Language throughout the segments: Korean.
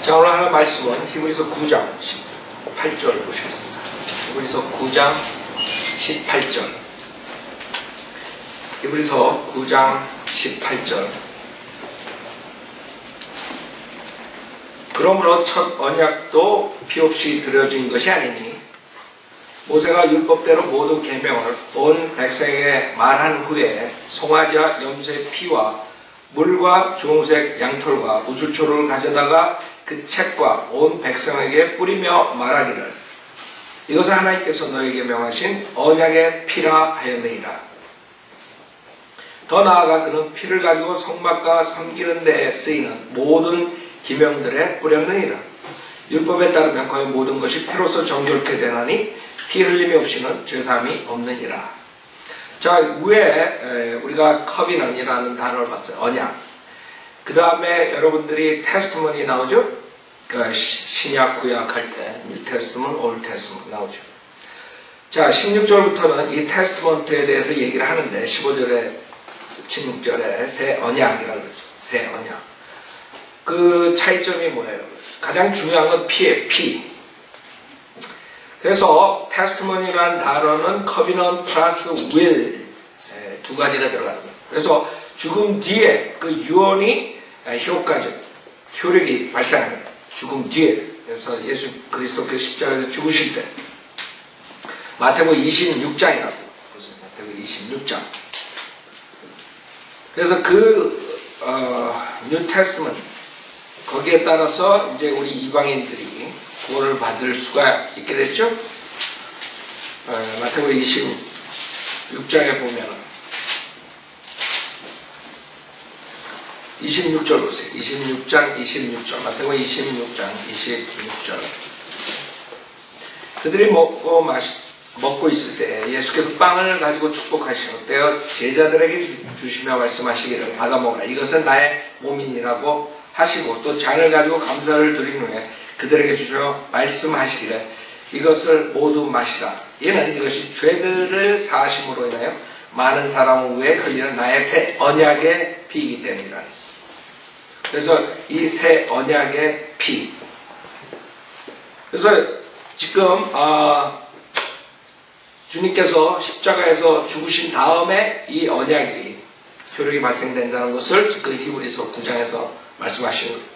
자, 오늘 하는 말씀은 히브리서 9장 18절 보시겠습니다. 히브리서 9장 18절. 히브리서 9장 18절. 그러므로 첫 언약도 피 없이 드려진 것이 아니니 모세가 율법대로 모든 계명을 온 백성에게 말한 후에 송아지와 염소의 피와 물과 주홍색 양털과 우슬초를 가져다가 그 책과 온 백성에게 뿌리며 말하기를 이것은 하나님께서 너에게 명하신 언약의 피라 하였느니라. 더 나아가 그는 피를 가지고 성막과 섬기는 데에 쓰이는 모든 기명들에 뿌렸느니라. 율법에 따르면 거의 모든 것이 피로서 정결케 되나니 피 흘림이 없이는 죄사함이 없느니라. 자, 위에 우리가 커비넌이라는 단어를 봤어요. 언약. 그 다음에 여러분들이 테스트먼이 나오죠? 그러니까 신약 구약 할 때 뉴 테스트먼, 올드 테스트먼 나오죠. 자, 16절부터는 이 테스트먼트에 대해서 얘기를 하는데 15절에 16절에 새 언약이라고 그러죠. 새 언약. 그 차이점이 뭐예요? 가장 중요한 건 피예요. 피. 그래서 테스트먼이라는 단어는 커비넌 플러스 윌 두 가지가 들어가는 거예요. 그래서 죽음 뒤에 그 유언이 효력이 발생합니다. 죽음 뒤에. 그래서 예수 그리스도께서 십자가에서 죽으실 때 마태복음 26장이라고 보세요. 마태복음 26장. 그래서 그 뉴 테스트먼트 거기에 따라서 이제 우리 이방인들이 구원을 받을 수가 있게 됐죠. 마태복음 26장에 보면 26절 보세요. 26절 마태복음 26장 26절. 그들이 먹고 있을 때 예수께서 빵을 가지고 축복하시고 떼어 제자들에게 주시며 말씀하시기를 받아 먹으라. 이것은 나의 몸이니라고 하시고 또 잔을 가지고 감사를 드린 후에 그들에게 주셔 말씀하시기를 이것을 모두 마시라. 이것이 죄들을 사하심으로 인하여 많은 사람 후에 흘리는 나의 새 언약의 피이기 때문이라 했습니다. 그래서 이 새 언약의 피. 그래서 지금 주님께서 십자가에서 죽으신 다음에 이 언약이 효력이 발생된다는 것을 지금 히브리서 9장에서 말씀하시는 거예요.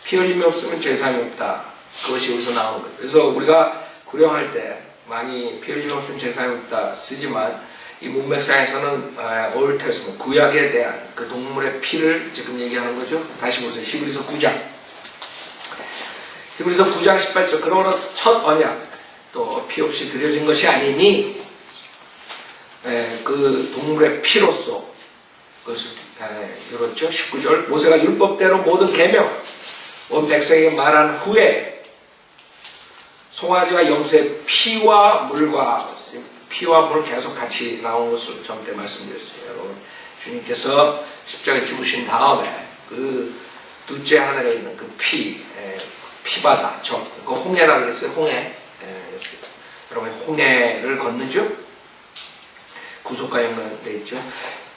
피 흘림이 없으면 죄사함이 없다. 그것이 여기서 나오는 거예요. 그래서 우리가 구령할 때 많이 피 흘림이 없으면 죄사함이 없다 쓰지만 이 문맥상에서는 올드 테스트먼트 구약에 대한 그 동물의 피를 지금 얘기하는 거죠. 다시 보세요. 히브리서 9장. 히브리서 9장 18절. 그러므로 첫 언약 또 피 없이 드려진 것이 아니니 그 동물의 피로서 그것을 이렇죠. 19절. 모세가 율법대로 모든 계명 온 백성에게 말한 후에 송아지와 염소의 피와 물과 계속 같이 나온 것을 전 때 말씀드렸어요. 여러분, 주님께서 십자가에 죽으신 다음에 그 둘째 하늘에 있는 그 피바다, 그 홍해라고 그랬어요. 홍해. 여러분, 홍해를 건너죠? 구속과 연관되어 있죠.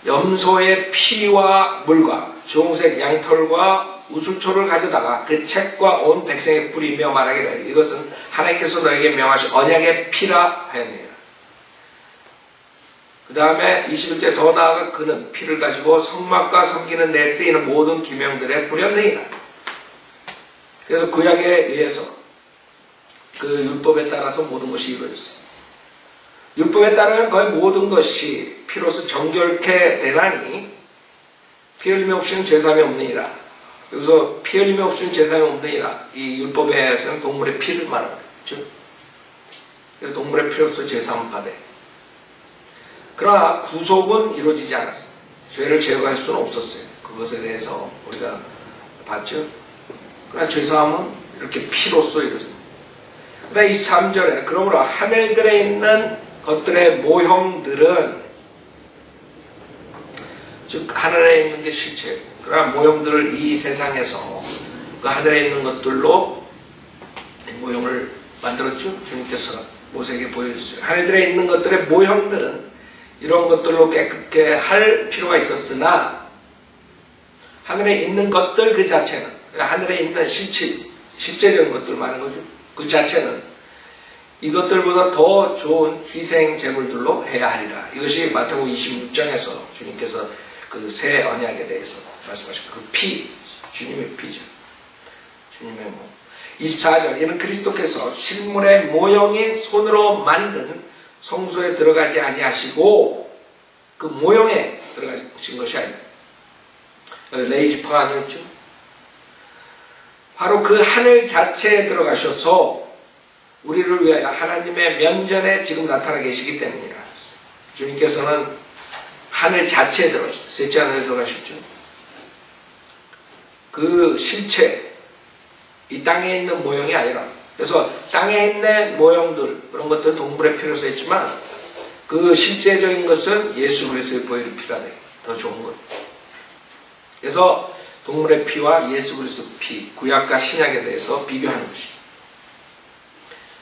염소의 피와 물과 주홍색 양털과 우슬초를 가져다가 그 책과 온 백성에 뿌리며 말하기를 이것은 하나님께서 너에게 명하신 언약의 피라 하였느니라. 그 다음에 21절 더 나아가 그는 피를 가지고 성막과 섬기는 데 쓰이는 모든 기명들에 뿌렸느니라. 그래서 구약에 의해서 그 율법에 따라서 모든 것이 이루어졌어요. 율법에 따르면 거의 모든 것이 피로서 정결케 되나니 피 흘림이 없이는 죄사함이 없느니라. 여기서 피 흘림이 없이는 죄사함이 없느니라. 이 율법에서는 동물의 피를 말하는 거죠. 그래서 동물의 피로서 죄사함을 받아요. 그러나 구속은 이루어지지 않았어요. 죄를 제거할 수는 없었어요. 그것에 대해서 우리가 봤죠. 그러나 죄사함은 이렇게 피로서 이루어집니다. 그다음 23절에 그러므로 하늘들에 있는 것들의 모형들은 즉 하늘에 있는 게 실체. 그러나 모형들을 이 세상에서 그 하늘에 있는 것들로 모형을 만들었죠. 주님께서 모세에게 보여줬어요. 하늘들에 있는 것들의 모형들은 이런 것들로 깨끗게 할 필요가 있었으나 하늘에 있는 것들 그 자체는 하늘에 있는 실체 실제적인 것들 많은 거죠. 그 자체는 이것들보다 더 좋은 희생 제물들로 해야 하리라. 이것이 마태복음 26장에서 주님께서 그 새 언약에 대해서 말씀하신 그 피, 주님의 피죠. 주님의 몸. 24절, 이는 그리스도께서 실물의 모형인 손으로 만든 성소에 들어가지 아니하시고 그 모형에 들어가신 것이 아니라 레이지파가 아니었죠. 바로 그 하늘 자체에 들어가셔서 우리를 위하여 하나님의 면전에 지금 나타나 계시기 때문이라. 주님께서는 하늘 자체에 들어가셨어요. 셋째 하늘에 들어가셨죠. 그 실체, 이 땅에 있는 모형이 아니라, 그래서 땅에 있는 모형들, 그런 것들은 동물의 피로 써있지만 그 실제적인 것은 예수 그리스도의 보혈의 피가 돼. 더 좋은 것. 그래서 동물의 피와 예수 그리스도의 피, 구약과 신약에 대해서 비교하는 것이죠.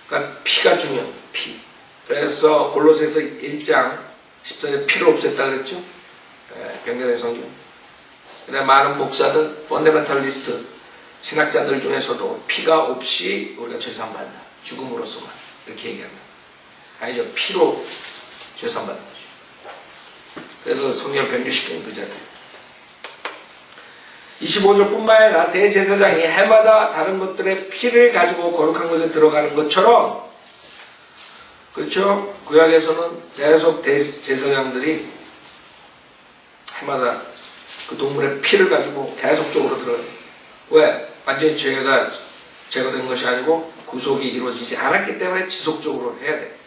그러니까 피가 중요한 피. 그래서 골로새서 1장 14절에 피를 없앴다 그랬죠. 변경의 성경. 그다음에 많은 목사들, 펀더멘탈리스트, 신학자들 중에서도 피가 없이 우리가 죄사함받는다. 죽음으로서만 이렇게 얘기한다. 아니죠. 피로 죄사함받는 거죠. 그래서 성경을 변경시키는 그 자들. 25절 뿐만 아니라 대제사장이 해마다 다른 것들의 피를 가지고 거룩한 곳에 들어가는 것처럼, 그렇죠? 구약에서는 계속 대제사장들이 해마다 그 동물의 피를 가지고 계속적으로 들어가요. 왜? 완전히 죄가 제거된 것이 아니고 구속이 이루어지지 않았기 때문에 지속적으로 해야 돼.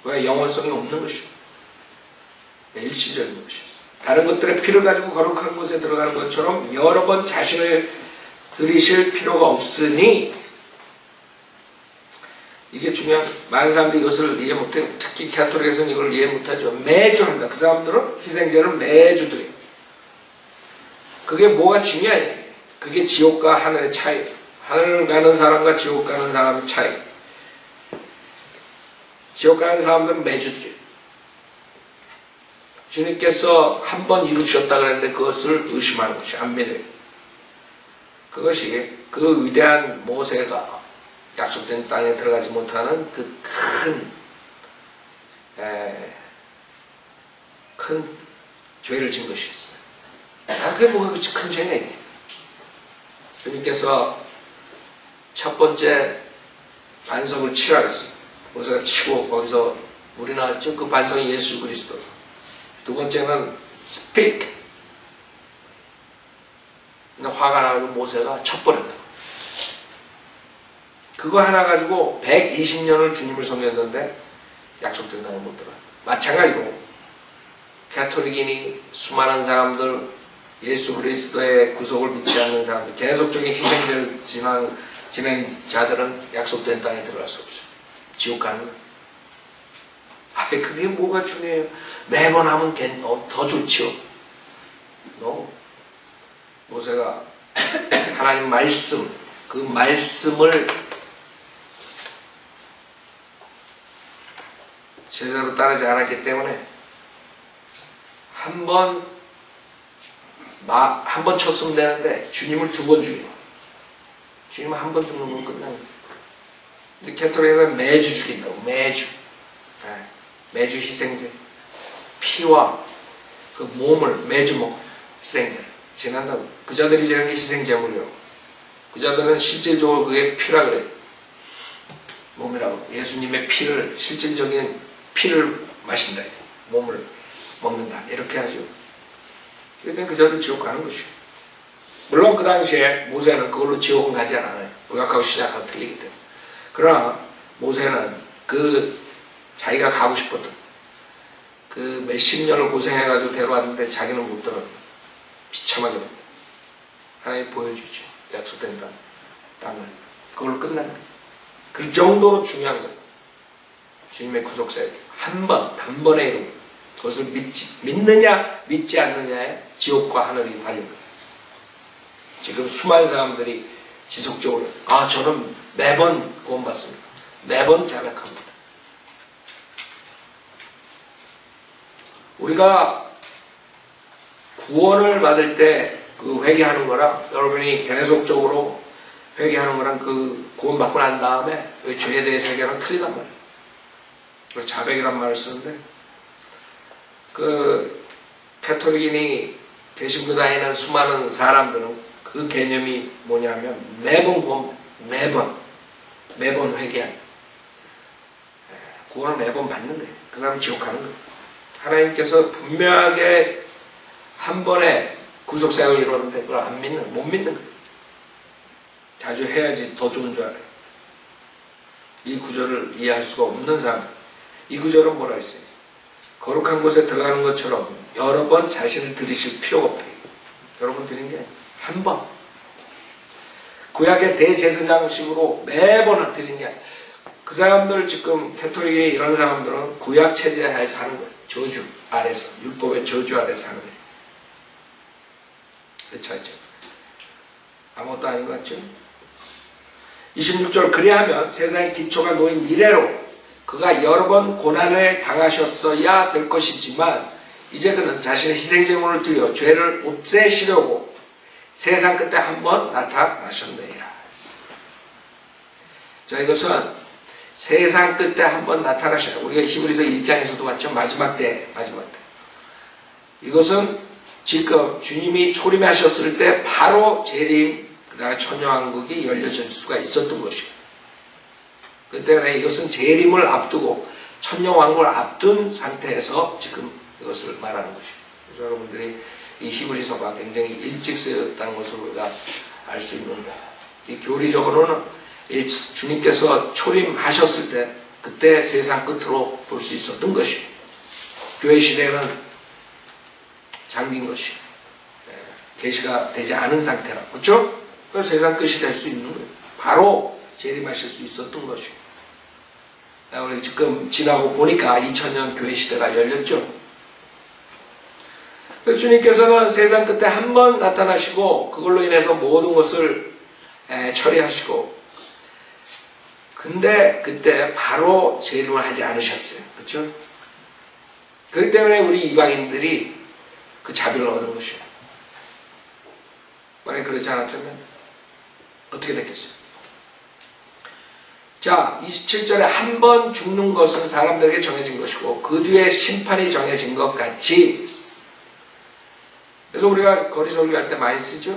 왜? 영원성이 없는 것이죠. 일시적인 것이죠. 다른 것들의 피를 가지고 거룩한 곳에 들어가는 것처럼 여러 번 자신을 들이실 필요가 없으니, 이게 중요한, 많은 사람들이 이것을 이해 못해요. 특히 가톨릭에서는 이걸 이해 못하죠. 매주 한다. 그 사람들은 희생제를 매주 드려요. 그게 뭐가 중요해? 그게 지옥과 하늘의 차이. 하늘 가는 사람과 지옥 가는 사람의 차이. 지옥 가는 사람들은 매주 드려요. 주님께서 한 번 이루셨다 그랬는데 그것을 의심하는 것이 안 믿어요. 그것이 그 위대한 모세가 약속된 땅에 들어가지 못하는 그 큰 죄를 진 것이었어요. 그게 뭐가 큰 죄냐 이게. 주님께서 첫 번째 반석을 치라 했어요. 모세가 치고 거기서 물이 나왔죠. 그 반석이 예수 그리스도. 두 번째는 speak. 근데 화가 나고 모세가 쳐버렸다. 그거 하나 가지고 120년을 주님을 섬겼는데 약속된 땅에 못 들어가요. 마찬가지로 가톨릭인이 수많은 사람들, 예수 그리스도의 구속을 믿지 않는 사람들, 계속적인 희생을 지낸 자들은 약속된 땅에 들어갈 수 없어요. 지옥 가는 거예요. 그게 뭐가 중요해요? 매번 하면 더 좋죠. 모세가 하나님 말씀, 그 말씀을 제대로 따르지 않았기 때문에 한 번 쳤으면 되는데 주님을 두 번 죽여요. 주님은 한 번 죽는 건 끝나는 거예요. 근데 캐톨릭은 매주 죽인다고. 매주 희생제. 피와 그 몸을 매주 먹어요. 희생제. 지난다고. 그 자들이 지는 게 희생제물이라고. 그 자들은 실질적으로 그게 피라 그래요. 몸이라고. 예수님의 피를, 실질적인 피를 마신다. 몸을 먹는다. 이렇게 하죠. 그러니까 그 자들 지옥 가는 것이죠. 물론 그 당시에 모세는 그걸로 지옥은 가지 않아요. 구약하고 신약하고 틀리기 때문에. 그러나 모세는 그 자기가 가고 싶었던 그 몇십 년을 고생해가지고 데려왔는데 자기는 못 들어요. 비참하게 하나님 보여주죠. 약속된 땅을. 그걸로 끝나는 거예요. 그 정도로 중요한 거예요. 주님의 구속사역. 단번에 이루고 그것을 믿느냐 믿지 않느냐에 지옥과 하늘이 달린 거예요. 지금 수많은 사람들이 지속적으로 저는 매번 구원받습니다. 매번 자백합니다. 우리가 구원을 받을 때 그 회개하는 거랑 여러분이 계속적으로 회개하는 거랑 그 구원받고 난 다음에 왜 죄에 대해서 회개랑 틀리단 말이에요. 그래서 자백이란 말을 쓰는데, 그 캐톨릭인이 개신교 다니는 수많은 사람들은 그 개념이 뭐냐면 매번 회개하는, 구원을 매번 받는 거예요. 그 사람은 지옥 가는 거예요. 하나님께서 분명하게 한 번에 구속사역을 이루었는데 그걸 못 믿는 거예요. 자주 해야지 더 좋은 줄 알아요. 이 구절을 이해할 수가 없는 사람. 이 구절은 뭐라 했어요? 거룩한 곳에 들어가는 것처럼 여러 번 자신을 들이실 필요가 없다. 여러 번 드린 게 한 번. 구약의 대제사장식으로 매번 드린 게 아니라, 그 사람들 지금 캐톨릭에 이런 사람들은 구약 체제 하에서 하는 거예요. 저주 아래서, 율법의 저주 아래서 하는 거예요. 그렇죠? 아무것도 아닌 것 같죠? 26절, 그리하면 세상의 기초가 놓인 이래로 그가 여러 번 고난을 당하셨어야 될 것이지만 이제 그는 자신의 희생제물을 드려 죄를 없애시려고 세상 끝에 한 번 나타나셨느니라. 자, 이것은 세상 끝에 한 번 나타나셔요. 우리가 히브리서 1장에서도 봤죠. 마지막 때. 이것은 지금 주님이 초림하셨을 때 바로 재림, 그 다음에 천녀왕국이 열려질 수가 있었던 것이에요. 그 때문에 이것은 재림을 앞두고 천녀왕국을 앞둔 상태에서 지금 이것을 말하는 것이에요. 그래서 여러분들이 이 히브리서가 굉장히 일찍 쓰였다는 것을 우리가 알 수 있는 거예요. 이 교리적으로는 이 주님께서 초림하셨을 때 그때 세상 끝으로 볼 수 있었던 것이에요. 교회 시대는 잠긴 것이에요. 계시가 되지 않은 상태라. 그렇죠? 그래서 세상 끝이 될 수 있는 거예요. 바로 재림하실 수 있었던 것이에요. 우리 지금 지나고 보니까 2000년 교회 시대가 열렸죠. 주님께서는 세상 끝에 한 번 나타나시고 그걸로 인해서 모든 것을 처리하시고, 근데 그때 바로 재림을 하지 않으셨어요. 그렇죠? 그렇기 때문에 우리 이방인들이 그 자비를 얻은 것이에요. 만약에 그렇지 않았다면 어떻게 됐겠어요? 자, 27절에 한 번 죽는 것은 사람들에게 정해진 것이고 그 뒤에 심판이 정해진 것 같이, 그래서 우리가 거리 설교할 때 많이 쓰죠.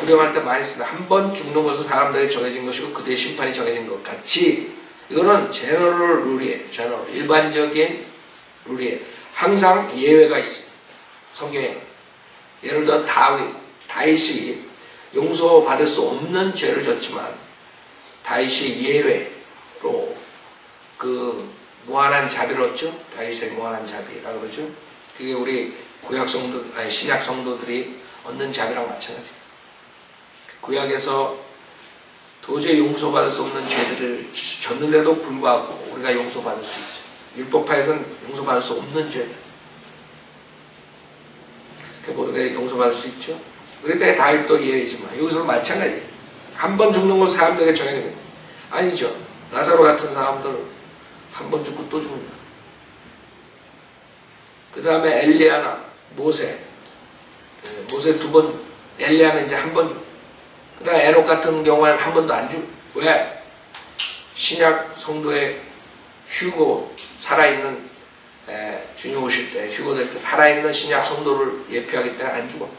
구령할 때 많이 쓰다. 한 번 죽는 것은 사람들에게 정해진 것이고 그 뒤에 심판이 정해진 것 같이, 이거는 제너럴 룰이에요. 일반적인 룰이에요. 항상 예외가 있어요. 성경에. 예를 들어 다윗이 용서받을 수 없는 죄를 졌지만 다윗이 예외로 그 무한한 자비를 얻죠. 다윗의 무한한 자비라고 그러죠. 그게 우리 신약 성도들이 얻는 자비랑 마찬가지예요. 구약에서 도저히 용서받을 수 없는 죄들을 졌는데도 불구하고 우리가 용서받을 수 있어요. 율법파에서는 용서받을 수 없는 죄들. 모두가 용서받을 수 있죠. 그럴 때 다윗도 예외이지만 여기서도 마찬가지예요. 한 번 죽는 것은 사람들에게 정해진 거예요. 아니죠. 나사로 같은 사람들 한 번 죽고 또 죽는다. 그 다음에 엘리야나 모세 두 번, 엘리야는 이제 한 번 죽고, 그 다음에 에녹 같은 경우에는 한 번도 안 죽고. 왜? 신약 성도의 휴고, 살아있는 주님 오실 때, 휴고 될 때 살아있는 신약 성도를 예표하기 때문에 안 죽어.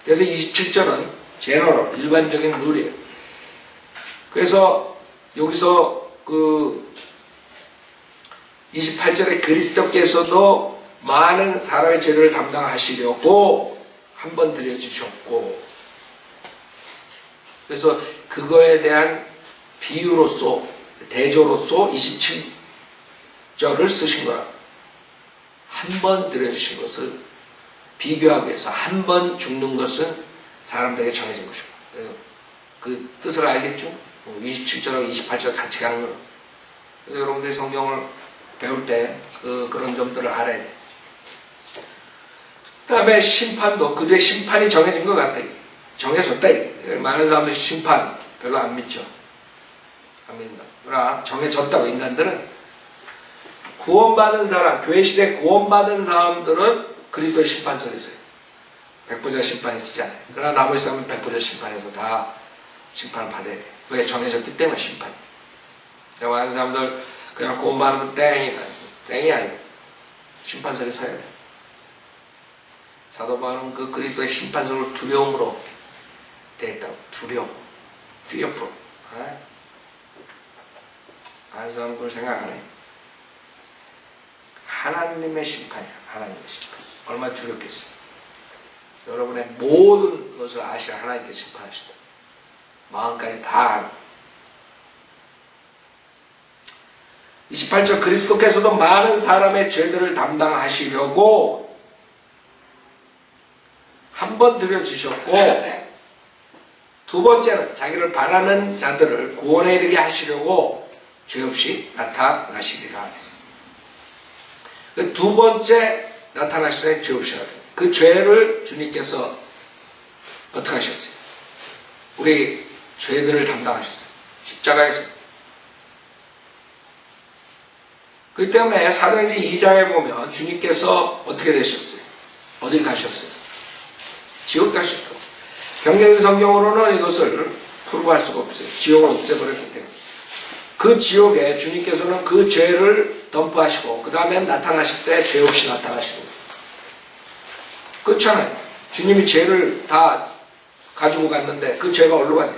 그래서 27절은 제너럴, 일반적인 룰이에요. 그래서 여기서 그 28절에 그리스도께서도 많은 사람의 죄를 담당하시려고 한 번 드려주셨고, 그래서 그거에 대한 비유로서, 대조로서 27절을 쓰신 거야. 한 번 드려주신 것을 비교하기 위해서 한 번 죽는 것은 사람들에게 정해진 것이고, 그 뜻을 알겠죠? 27절하고 28절 같이 가는 거예요. 그래서 여러분들이 성경을 배울 때 그런 점들을 알아야 돼요. 그 다음에 심판도 그 뒤에 심판이 정해진 것 같다. 정해졌다. 많은 사람들이 심판 별로 안 믿죠. 안 믿는다. 그러나 정해졌다고. 인간들은 구원받은 사람, 교회 시대 구원받은 사람들은 그리스도의 심판서에 있어요. 백보자 심판이 쓰지 않아요. 그러나 나머지 사람은 백보자 심판에서 다 심판을 받아야 돼. 왜? 정해졌기 때문에 심판. 많은 사람들 그냥 구원받으면 땡이 아니야. 심판석에 서야 돼. 사도 바울은 그 그리스도의 심판석을 두려움으로 대했다고. 두려움. fearful. 많은 사람은 그걸 생각 안 해. 하나님의 심판이야. 하나님의 심판. 얼마나 두렵겠어요. 여러분의 모든 것을 아시라 하나님께 심판하시다. 마음까지 다 28절 그리스도께서도 많은 사람의 죄들을 담당하시려고 한 번 들여주셨고 두 번째는 자기를 바라는 자들을 구원에 이르게 하시려고 죄 없이 나타나시리라 하겠습니다. 그 두 번째 나타나시는 죄 없이 나타나. 그 죄를 주님께서 어떻게 하셨어요? 우리 죄들을 담당하셨어요. 십자가에서. 그 때문에 사도행전 2장에 보면 주님께서 어떻게 되셨어요? 어딜 가셨어요? 지옥 가셨고. 변경 성경으로는 이것을 풀고할 수가 없어요. 지옥을 없애버렸기 때문에. 그 지옥에 주님께서는 그 죄를 덤프하시고 그 다음에 나타나실 때 죄 없이 나타나시고. 그렇잖아요. 주님이 죄를 다 가지고 갔는데 그 죄가 어디로 갔냐?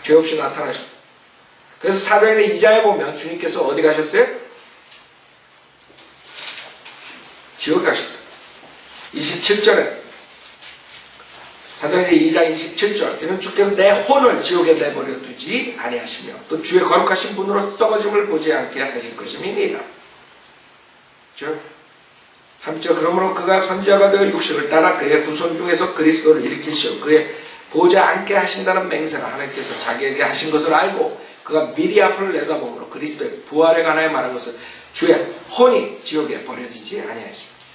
죄 없이 나타나시고. 그래서 사도행전 2장에 보면 주님께서 어디 가셨어요? 지옥 가셨다. 27절에 사도행전 2장 27절 때는 주께서 내 혼을 지옥에 내버려 두지 아니하시며 또 주의 거룩하신 분으로 썩어짐을 보지 않게 하실 것임이니이다. 그렇죠? 3절 그러므로 그가 선지자가 되어 육신을 따라 그의 후손 중에서 그리스도를 일으키시오 그의 보지 않게 하신다는 맹세가 하나님께서 자기에게 하신 것을 알고 그가 미리 앞을 내다보므로 그리스도의 부활에 관하여 말한 것을 주의 혼이 지옥에 버려지지 아니하였습니다.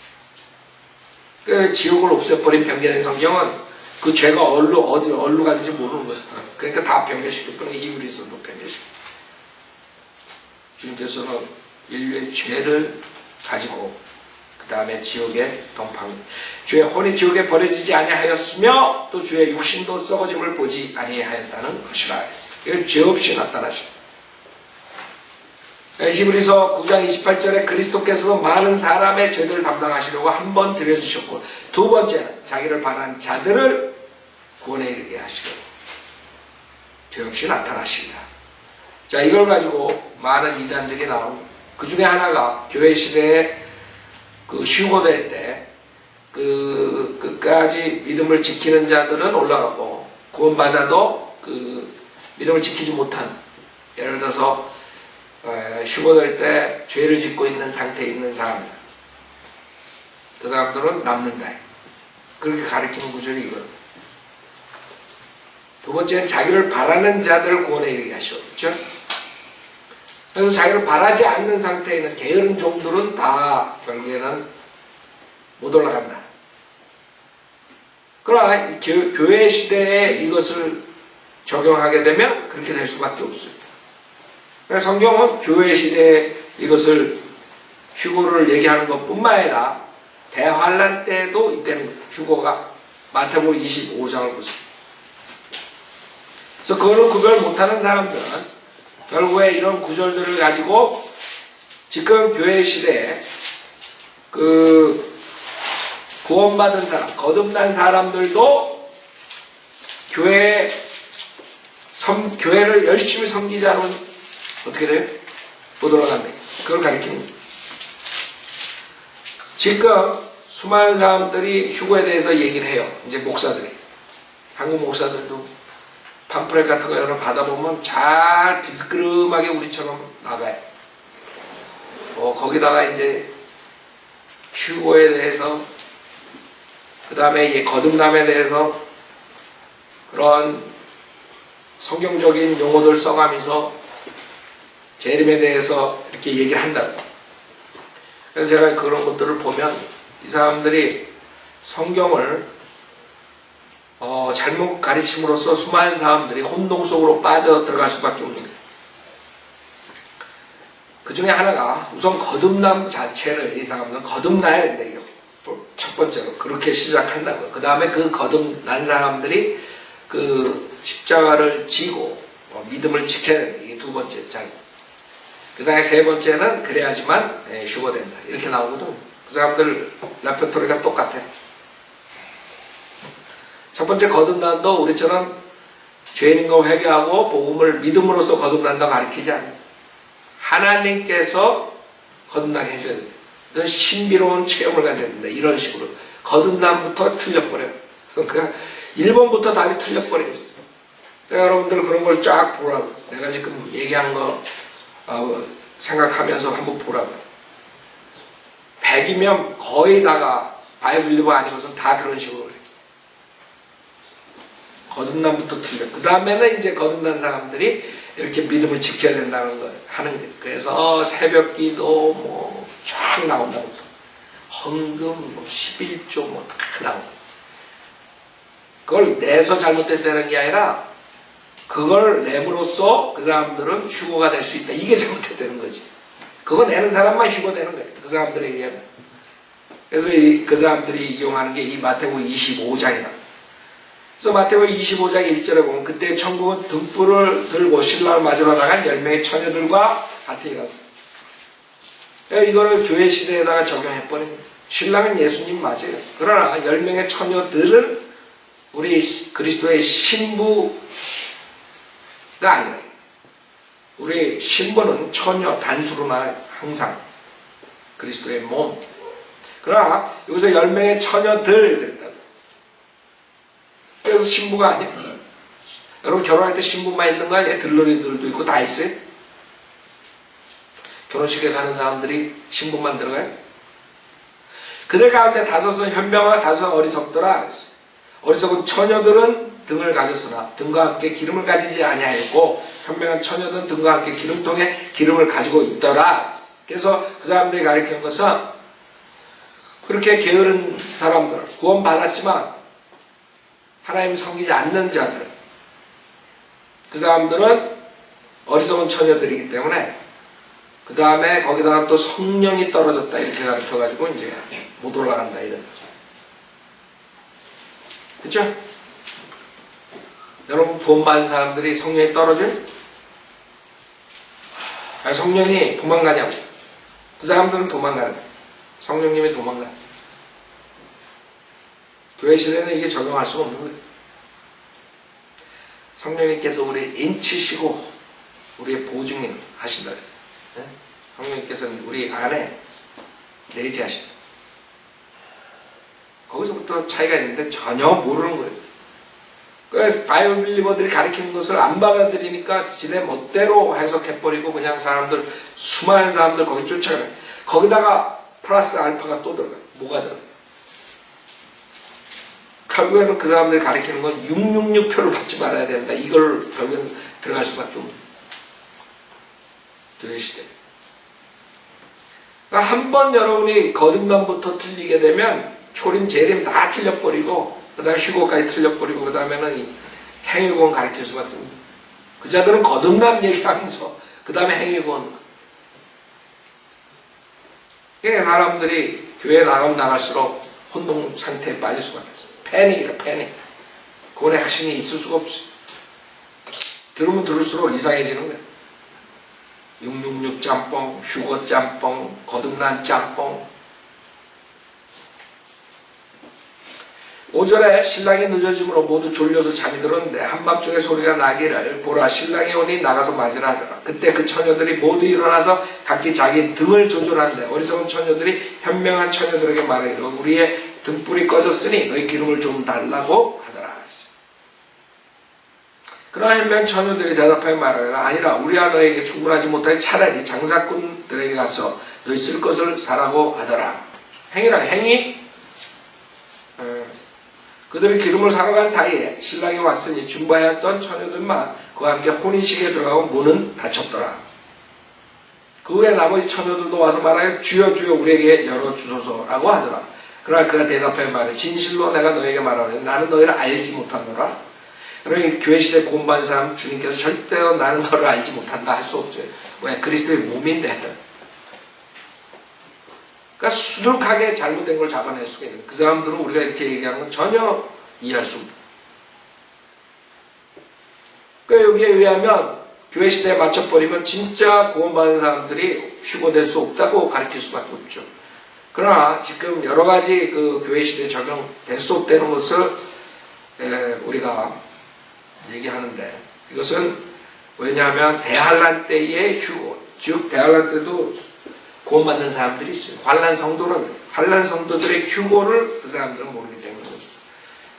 그 지옥을 없애버린 변경된 성경은 그 죄가 어디로 가는지 모르는 거예요. 그러니까 다 변개시켰더니 히브리서도 변개시켰어요. 주님께서는 인류의 죄를 가지고 그 다음에 지옥에 덤팡입니다. 주의 혼이 지옥에 버려지지 아니하였으며 또 주의 육신도 썩어짐을 보지 아니하였다는 것이라 했어요. 이건 죄 없이 나타나십니다. 히브리서 9장 28절에 그리스도께서도 많은 사람의 죄들을 담당하시려고 한 번 들여주셨고 두 번째는 자기를 바라는 자들을 구원에 이르게 하시려고 죄 없이 나타나시리라. 자, 이걸 가지고 많은 이단들이 나오고 그 중에 하나가 교회 시대에 그 휴거될 때 끝까지 믿음을 지키는 자들은 올라가고 구원받아도 그 믿음을 지키지 못한 예를 들어서 휴거될 때 죄를 짓고 있는 상태에 있는 사람들 그 사람들은 남는다. 그렇게 가르치는 구절이 이거예요. 두 번째는 자기를 바라는 자들을 구원에 이르게 하셨죠. 그래서 자기를 바라지 않는 상태에 있는 게으른 종들은 다 결국에는 못 올라간다. 그러나 교회 시대에 이것을 적용하게 되면 그렇게 될 수밖에 없어요. 그래서 성경은 교회 시대에 이것을 휴거를 얘기하는 것뿐만 아니라 대환란 때도 이때는 휴거가 마태복음 25장을 보세요. 그래서 그거를 구별 못하는 사람들은 결국에 이런 구절들을 가지고 지금 교회 시대에 그 구원받은 사람, 거듭난 사람들도 교회를 열심히 섬기자로는 어떻게 돼요? 못 올라간다. 그걸 가리키는 거예요. 지금 수많은 사람들이 휴거에 대해서 얘기를 해요. 이제 목사들이. 한국 목사들도 팜프렛 같은 거 여러 받아보면 잘 비스크름하게 우리처럼 나가요. 거기다가 이제 휴거에 대해서 그 다음에 거듭남에 대해서 그런 성경적인 용어들 써가면서 재림에 대해서 이렇게 얘기를 한다고. 그래서 제가 그런 것들을 보면 이 사람들이 성경을 잘못 가르침으로써 수많은 사람들이 혼동 속으로 빠져 들어갈 수밖에 없는 거예요. 그 중에 하나가 우선 거듭남 자체를 이 사람들은 거듭나야 된다. 이게 첫 번째로 그렇게 시작한다고요. 그 다음에 그 거듭난 사람들이 그 십자가를 지고 믿음을 지켜야 된다. 이게 두 번째 장. 그 다음에 세 번째는 그래야지만 휴거된다. 이렇게 나오거든. 그 사람들 레퍼토리가 똑같아. 첫 번째 거듭난도 우리처럼 죄인인 거 회개하고 복음을 믿음으로써 거듭난다 가르치지 않아요. 하나님께서 거듭나게 해줘야 된다. 그 신비로운 체험을 가져야 된다. 이런 식으로. 거듭남부터 틀려버려요. 그러니까 1번부터 답이 틀려버려요. 그러니까 여러분들 그런 걸 쫙 보라고. 내가 지금 얘기한 거 생각하면서 한번 보라고. 100이면 거의 다가 바이블 리버 아니고서는 다 그런 식으로 해요. 거듭남부터 틀려. 그 다음에는 이제 거듭난 사람들이 이렇게 믿음을 지켜야 된다는 걸 하는 거예요. 그래서 새벽 기도 쫙 나온다고. 헌금 11조 다 나온다. 그걸 내서 잘못됐다는 게 아니라 그걸 내므로써 그 사람들은 휴거가 될 수 있다. 이게 잘못됐다는 거지. 그거 내는 사람만 휴거되는 거예요. 그 사람들에게. 그래서 그 사람들이 이용하는 게 이 마태복음 25장이다. 그래서 마태복음 25장 1절에 보면 그때 천국은 등불을 들고 신랑을 맞으러 나간 10명의 처녀들과 같으니라. 이거를 교회 시대에다가 적용해버린 거예요. 신랑은 예수님 맞아요. 그러나 10명의 처녀들은 우리 그리스도의 신부가 아니라 우리 신부는 처녀 단수로나 항상 그리스도의 몸. 그러나 여기서 10명의 처녀들 그랬다고. 그래서 신부가 아니야. 여러분 결혼할 때 신부만 있는 거 아니에요? 들러리들도 있고 다 있어요? 결혼식에 가는 사람들이 신부만 들어가요? 그들 가운데 다섯은 현명하고 다섯은 어리석더라. 어리석은 처녀들은 등을 가졌으나 등과 함께 기름을 가지지 아니하였고 현명한 처녀들은 등과 함께 기름통에 기름을 가지고 있더라. 그래서 그 사람들이 가리키는 것은 그렇게 게으른 사람들, 구원받았지만 하나님 섬기지 않는 자들, 그 사람들은 어리석은 처녀들이기 때문에 그 다음에 거기다가 또 성령이 떨어졌다 이렇게 가르쳐가지고 이제 못 올라간다 이런 거죠. 그렇죠? 여러분 구원 받은 사람들이 성령이 떨어져요? 아니, 성령이 도망가냐고. 그 사람들은 도망가는 거예요. 성령님이 도망가요. 교회 시대는 이게 적용할 수가 없는 거예요. 성령님께서 우리 인치시고 우리의 보증인 하신다 그랬어요. 네? 성령님께서는 우리 안에 내재하신다. 거기서부터 차이가 있는데 전혀 모르는 거예요. 그래서 바이블 빌리버들이 가르치는 것을 안 받아들이니까 지네 멋대로 해석해버리고 그냥 사람들, 수많은 사람들 거기 쫓아가요. 거기다가 플러스 알파가 또 들어가요. 뭐가 들어가요? 결국에는 그 사람들이 가르치는 건 666표를 받지 말아야 된다. 이걸 결국엔 들어갈 수밖에 없는 교회 시대. 그러니까 한번 여러분이 거듭남부터 틀리게 되면 초림, 재림 다 틀려버리고 그 다음에 휴거까지 틀려버리고 그 다음에는 행위구원 가르칠 수밖에 없는 거예요. 그 자들은 거듭남 얘기하면서 그 다음에 행위구원. 그러니까 사람들이 교회 나갈수록 혼동 상태에 빠질 수밖에 없어요. 패닉이라 패닉. 그거에 확신이 있을 수가 없어요. 들으면 들을수록 이상해지는 거예요. 666 짬뽕, 휴거 짬뽕, 거듭난 짬뽕. 5절에 신랑이 늦어짐으로 모두 졸려서 잠이 들었는데 한밤중에 소리가 나기를 보라 신랑이 오니 나가서 맞으라 하더라. 그때 그 처녀들이 모두 일어나서 각기 자기 등을 조절하는데 어리석은 처녀들이 현명한 처녀들에게 말하기를 우리의 등불이 꺼졌으니 너희 기름을 좀 달라고 하더라. 그러나 현명한 처녀들이 대답하여 말하기를 아니라 우리와 너에게 충분하지 못하니 차라리 장사꾼들에게 가서 너희 쓸 것을 사라고 하더라. 행위라 행위. 그들이 기름을 사러 간 사이에 신랑이 왔으니 준비하였던 처녀들만 그와 함께 혼인식에 들어가고 문은 닫혔더라. 그 후에 나머지 처녀들도 와서 말하여 주여 주여 우리에게 열어주소서라고 하더라. 그러나 그가 대답하여 말해 진실로 내가 너에게 말하노니 나는 너희를 알지 못하노라. 그러니 교회 시대 구원받은 사람 주님께서 절대로 나는 너를 알지 못한다 할 수 없어요. 왜? 그리스도의 몸인데. 그러니까 수두룩하게 잘못된 걸 잡아낼 수가 있는. 그 사람들은 우리가 이렇게 얘기하는 건 전혀 이해할 수 없는. 그러니까 여기에 의하면 교회 시대에 맞춰버리면 진짜 구원받은 사람들이 휴거될 수 없다고 가르칠 수밖에 없죠. 그러나 지금 여러 가지 그 교회 시대에 적용될 수 없다는 것을 우리가 얘기하는데, 이것은 왜냐하면 대환란 때의 휴거, 즉 대환란 때도 구원받는 사람들이 있어요. 환란 성도들의 휴거를 그 사람들은 모르기 때문에,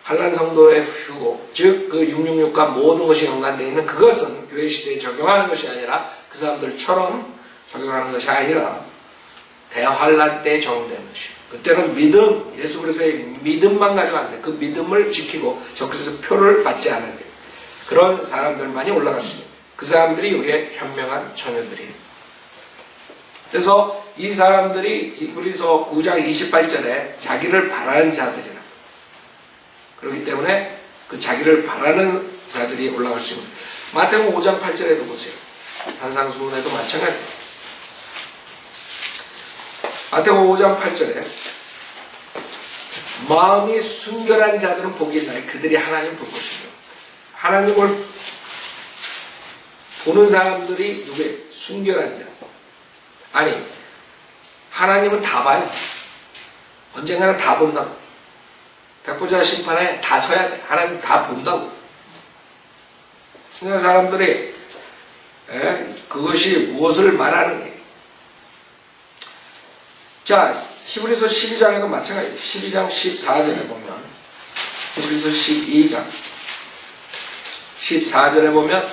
환란 성도의 휴거, 즉 그 666과 모든 것이 연관되어 있는 그것은 교회 시대에 적용하는 것이 아니라, 그 사람들처럼 적용하는 것이 아니라 대환란 때에 적용되는 것이에요. 그때는 믿음, 예수 그리스도의 믿음만 가지고 안 돼. 그 믿음을 지키고 저 그리스도 표를 받지 않아야 돼요. 그런 사람들만이 올라갈 수 있는, 그 사람들이 우리의 현명한 처녀들이에요. 그래서 이 사람들이 히브리서 9장 28절에 자기를 바라는 자들이라. 그렇기 때문에 그 자기를 바라는 자들이 올라갈 수 있는, 마태복음 5장 8절에도 보세요. 산상수훈에도 마찬가지예요. 마태복음 5장 8절에 마음이 순결한 자들은 복이 있나니 그들이 하나님 볼 것이며, 하나님을 보는 사람들이 누구예요? 순결한 자. 아니, 하나님은 다 봐요. 언젠가는 다 본다고. 백보자 심판에 다 서야 돼. 하나님 다 본다고. 순결한 사람들이 그것이 무엇을 말하느냐. 자, 히브리서 12장에도 마찬가지예요. 12장 14절에 보면, 히브리서 12장 14절에 보면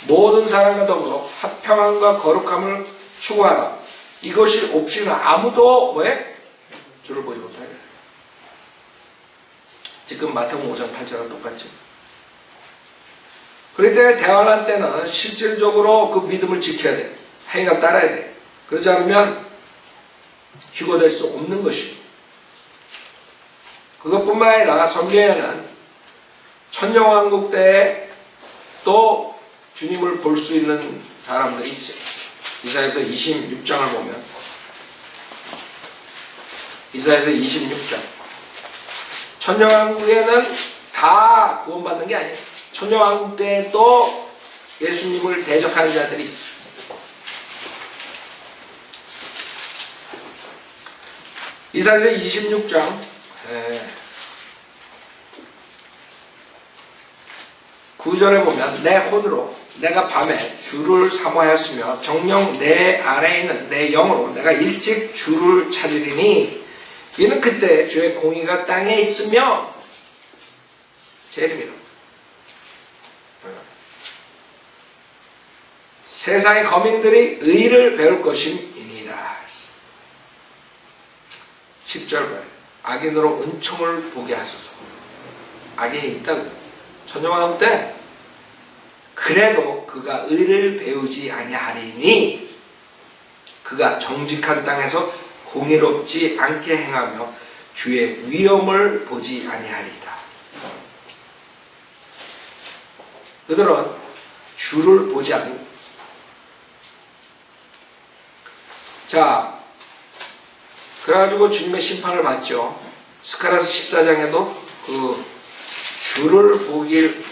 모든 사람과 더불어 합평함과 거룩함을 추구하라. 이것이 없이는 아무도 왜? 주를 보지 못하리라. 지금 마태복음 5장 8절과 똑같죠. 그럴 때 대환란 때는 실질적으로 그 믿음을 지켜야 돼. 행위가 따라야 돼. 그러지 않으면 휴거될 수 없는 것이고, 그것뿐만 아니라 성경에는 천년왕국 때에 또 주님을 볼 수 있는 사람들이 있어요. 이사야서 26장을 보면, 이사야서 26장, 천년왕국에는 다 구원받는 게 아니에요. 천년왕국 때에 또 예수님을 대적하는 자들이 있어요. 이사야서 26장 9절에 보면 내 혼으로 내가 밤에 주를 사모하였으며 정녕 내 안에 있는 내 영으로 내가 일찍 주를 찾으리니 이는 그때 주의 공의가 땅에 있으며 재림이라. 세상의 거민들이 의를 배울 것임이니라. 10절 말 악인으로 은총을 보게 하소서. 악인이 있다고. 천년왕국 때 그래도 그가 의를 배우지 아니하리니 그가 정직한 땅에서 공의롭지 않게 행하며 주의 위엄을 보지 아니하리이다. 그들은 주를 보지 않는. 자, 그래가지고 주님의 심판을 받죠. 스가랴서 14장에도 그 주를 보길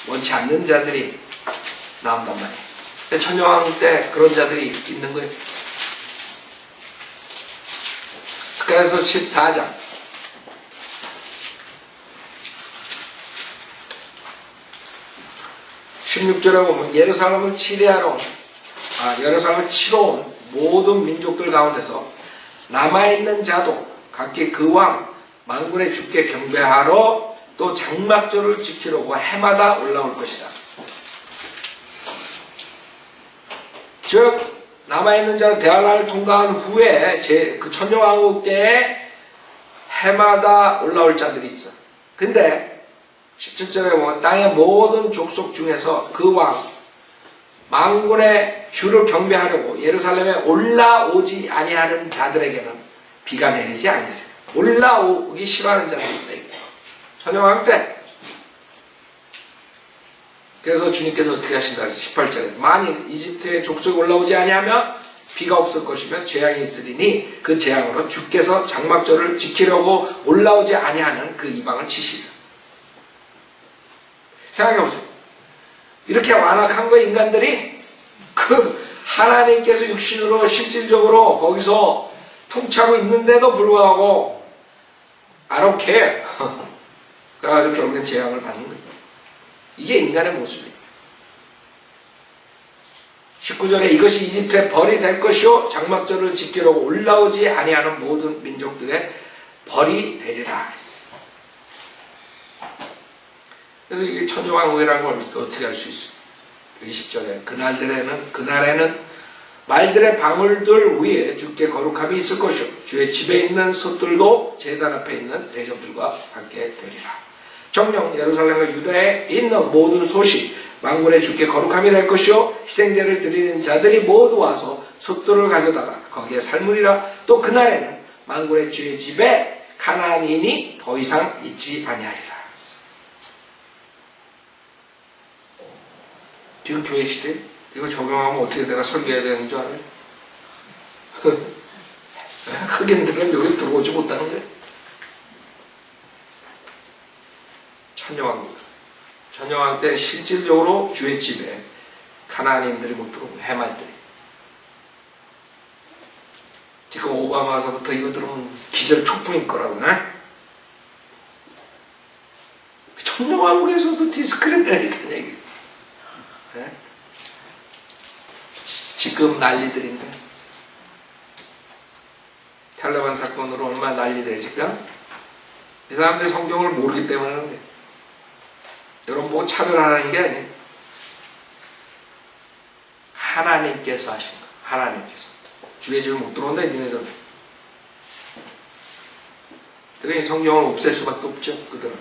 원치 않는 자들이 나온단 말이에요. 천년왕국 때 그런 자들이 있는 거예요. 스가랴서 14장 16절에 보면 예루살렘을 치러 온 모든 민족들 가운데서 남아있는 자도 각기 그 왕 만군의 주께 경배하러 또 장막절을 지키려고 해마다 올라올 것이다. 즉 남아있는 자는 대환란을 통과한 후에 그 천년왕국 때에 해마다 올라올 자들이 있어. 근데 17절에 보면 땅의 모든 족속 중에서 그 왕 만군의 주를 경배하려고 예루살렘에 올라오지 아니하는 자들에게는 비가 내리지 아니하리라. 올라오기 싫어하는 자들에게 천년왕국 때. 그래서 주님께서 어떻게 하신다? 18절에 만일 이집트의 족속이 올라오지 아니하면 비가 없을 것이며 재앙이 있으리니 그 재앙으로 주께서 장막절을 지키려고 올라오지 아니하는 그 이방을 치시리라. 생각해보세요. 이렇게 완악한 거 인간들이 그 하나님께서 육신으로 실질적으로 거기서 통치하고 있는데도 불구하고 I don't care. 그래가지고 결국엔 재앙을 받는 거예요. 이게 인간의 모습이에요. 19절에 이것이 이집트의 벌이 될 것이요 장막절을 지키려고 올라오지 아니하는 모든 민족들의 벌이 되리라 그랬어요. 그래서 이게 천여왕후회라는 걸 어떻게 알 수 있어요? 20절에 그날에는 말들의 방울들 위에 주께 거룩함이 있을 것이요 주의 집에 있는 솥들도 제단 앞에 있는 대접들과 함께 되리라. 정녕 예루살렘과 유다에 있는 모든 솥이 만군의 주께 거룩함이 될 것이요 희생제를 드리는 자들이 모두 와서 솥들을 가져다가 거기에 삶으리라. 또 그날에는 만군의 주의 집에 가나안인이 더 이상 있지 아니하리라. 지금 교회 시대 이거 적용하면 어떻게 내가 설교해야 되는 줄 알아요? 흑인들은 여기 들어오지 못하는 거예요. 천여왕 때 실질적으로 주의 집에 가나안인들이 못 들어오고 해말들이. 지금 오바마 와서부터 이거 들으면 기절 촉풍일 거라고. 천여왕국에서도 디스크립 내리던 얘기. 지금 난리들인데 탈레반 사건으로 얼마나 난리돼 지금. 이 사람들이 성경을 모르기 때문에 그런 거예요. 여러분 보고 차별하는 게 아니에요. 하나님께서 하신 거. 하나님께서 주의 집을 못 들어온다 니네들. 그러니 성경을 없앨 수밖에 없죠. 그들은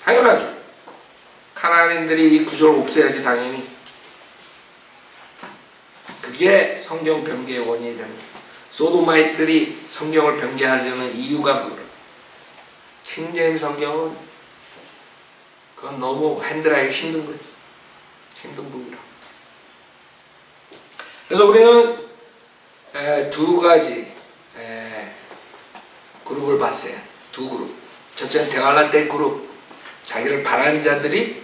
당연하죠. 가나안인들이 이 구조를 없애야지 당연히. 그게 성경 변개의 원인이 됩니다. 소도마이트들이 성경을 변개하려는 이유가 뭐라? 킹제임 성경은 그건 너무 핸들하기 힘든 거예요. 힘든 부분이라. 그래서 우리는 두 가지 그룹을 봤어요. 두 그룹. 첫째는 대환란 때 그룹. 자기를 바라는 자들이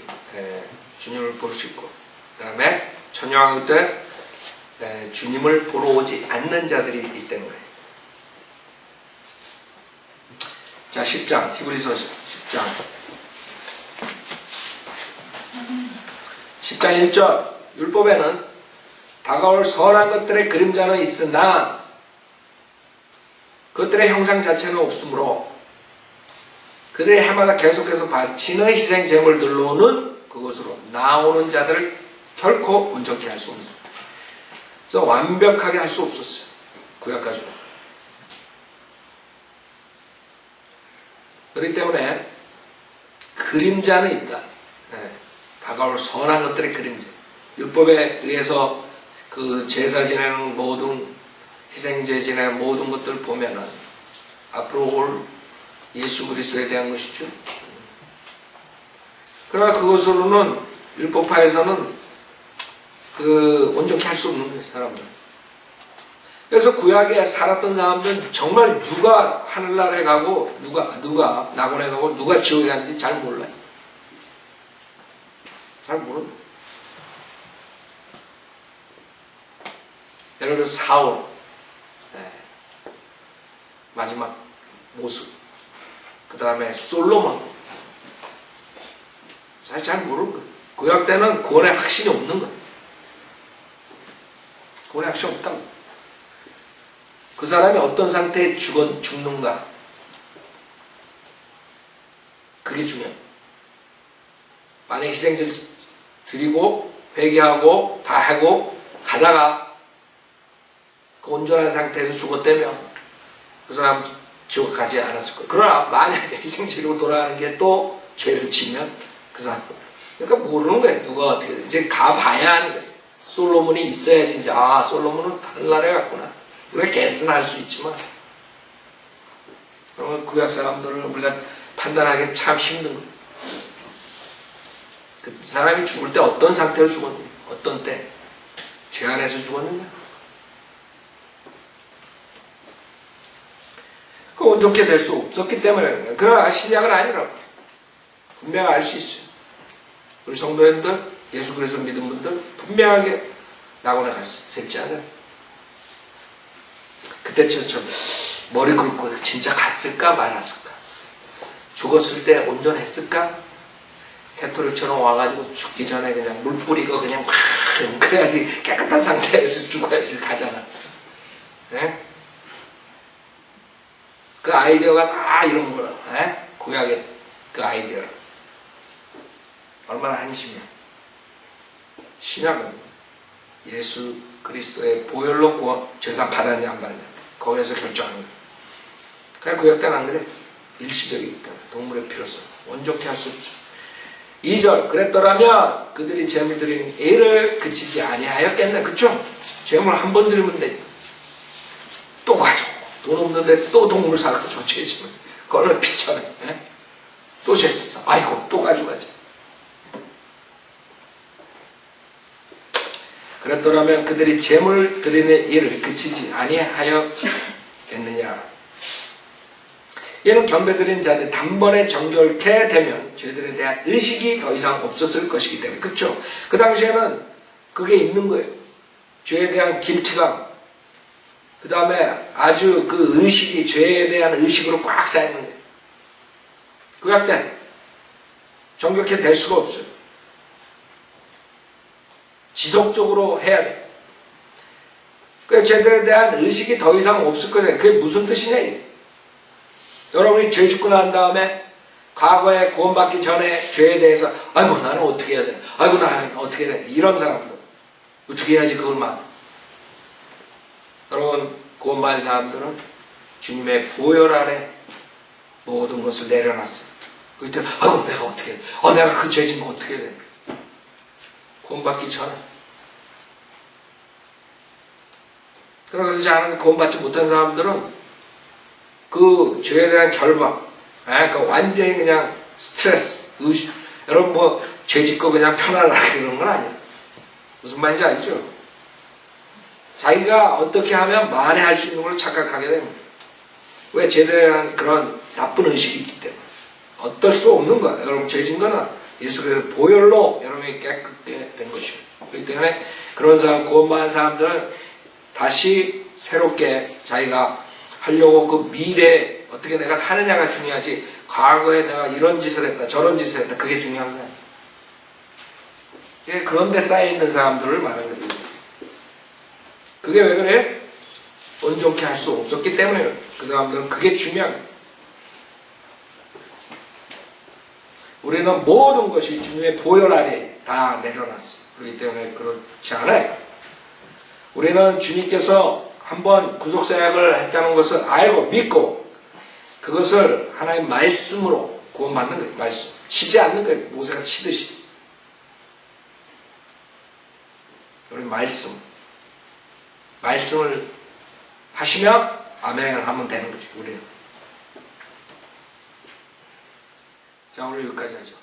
주님을 볼 수 있고, 그 다음에 천여왕후 때 주님을 보러 오지 않는 자들이 있다는 거예요. 자, 10장, 히브리서 10장. 10장 1절. 율법에는 다가올 선한 것들의 그림자는 있으나 그것들의 형상 자체는 없으므로 그들이 해마다 계속해서 바치는 희생 제물들로는 그것으로 나오는 자들을 결코 온전케 할 수 없는. 그래서 완벽하게 할 수 없었어요. 구약 가지고. 그렇기 때문에 그림자는 있다. 다가올 선한 것들의 그림자. 율법에 의해서 그 제사 지내는 모든 희생제 지내는 모든 것들을 보면은 앞으로 올 예수 그리스도에 대한 것이죠. 그러나 그것으로는 율법파에서는 온전히 할 수 없는 거예요, 사람들은. 그래서 구약에 살았던 사람들은 정말 누가 하늘나라에 가고 누가 낙원에 가고 누가 지옥에 가는지 잘 몰라요. 잘 모르는 거예요. 예를 들어서 사울 마지막 모습, 그 다음에 솔로몬 사실 잘 모르는 거예요. 구약 때는 구원의 확신이 없는 거예요. 구원의 확신이 없다고. 그 사람이 어떤 상태에 죽는가, 그게 중요해요. 만약 희생들 드리고 회개하고 다 하고 가다가 그 온전한 상태에서 죽었다면 그 사람 지옥 가지 않았을 거예요. 그러나 만약에 희생지로 돌아가는 게 또 죄를 지면 그 사람, 그러니까 모르는 거예요. 누가 어떻게 이제 가봐야 하는 거예요. 솔로몬이 있어야지 이제 솔로몬은 하늘나라에 갔구나. 우리가 개스는 할 수 있지만 그러면 구약 사람들을 우리가 판단하기 참 힘든 거예요. 그 사람이 죽을 때 어떤 상태로 죽었느냐, 어떤 때 죄 안에서 죽었느냐, 그 온전케 될 수 없었기 때문에. 그러나 신약은 아니라고 분명히 알 수 있어요. 우리 성도님들 예수 그리스도 믿은 분들 분명하게 낙원에 갔어. 셋째 아들. 그때처럼 머리 긁고 진짜 갔을까 말았을까? 죽었을 때 온전했을까? 캐토릭처럼 와가지고 죽기 전에 그냥 물 뿌리고 그냥 그래야지 깨끗한 상태에서 죽어야지 가잖아. 네? 그 아이디어가 다 이런 거야. 네? 구약의 그 아이디어를. 얼마나 한심해. 신약은 예수 그리스도의 보혈로 구원, 죄상 받았냐 안 받았냐 거기에서 결정하는 거야. 그냥 구약 때는 안 그래. 일시적이기 때문에 동물의 필요성 원족해 할 수 없죠. 2절 그랬더라면 그들이 재물 드린 애를 그치지 아니하였겠네. 그쵸? 재물 한 번 드리면 돼. 또 가지고 돈 없는데 또 동물 사서 조치해주면 그걸로 피처네. 또 죄었어. 아이고 또 가져가지. 그랬더라면 그들이 재물 드리는 일을 그치지 아니하였겠느냐. 이는 경배드린 자들이 단번에 정결케 되면 죄들에 대한 의식이 더 이상 없었을 것이기 때문에. 그렇죠? 그 당시에는 그게 있는 거예요. 죄에 대한 길치감, 그 다음에 아주 그 의식이 죄에 대한 의식으로 꽉 쌓이는 거예요. 구약 때 정결케 될 수가 없어요. 지속적으로 해야 돼. 그 죄들에 대한 의식이 더 이상 없을 거예요. 그게 무슨 뜻이냐 이게. 여러분이 죄 짓고 난 다음에 과거에 구원받기 전에 죄에 대해서 아이고 나는 어떻게 해야 돼? 아이고 나는 어떻게 해야 돼? 이런 사람들 어떻게 해야지 그걸만. 여러분 구원받은 사람들은 주님의 보혈 아래 모든 것을 내려놨어요. 그때 아이고 내가 어떻게 해? 내가 그 죄 짓는 거 어떻게 해야 돼? 구원받기 전에. 그러지 않아서 구원받지 못한 사람들은 그 죄에 대한 결박, 그러니까 완전히 그냥 스트레스, 의식. 여러분 뭐 죄 짓고 그냥 편안하게 그런 건 아니에요. 무슨 말인지 알죠? 자기가 어떻게 하면 만회할 수 있는 걸 착각하게 됩니다. 왜 죄에 대한 그런 나쁜 의식이 있기 때문에. 어떨 수 없는 거야. 여러분 죄 짓는 거는 예수 그리스도의 보혈로 여러분이 깨끗게 된 것이에요. 그렇기 때문에 그런 사람, 구원받은 사람들은 다시 새롭게 자기가 하려고 그 미래에 어떻게 내가 사느냐가 중요하지 과거에 내가 이런 짓을 했다 저런 짓을 했다 그게 중요한 거야. 그런 데 쌓여있는 사람들을 말하는 거예요. 그게 왜 그래? 온전케 할 수 없었기 때문에 그 사람들은 그게 중요한 거예요. 우리는 모든 것이 주님의 보혈 아래 다 내려놨어요. 그렇기 때문에 그렇지 않아요. 우리는 주님께서 한번 구속사역을 했다는 것을 알고 믿고 그것을 하나님의 말씀으로 구원받는 거예요. 말씀. 치지 않는 거예요. 모세가 치듯이. 우리 말씀을 하시면 아멘을 하면 되는 거죠. 우리는. 자 오늘 여기까지 하죠.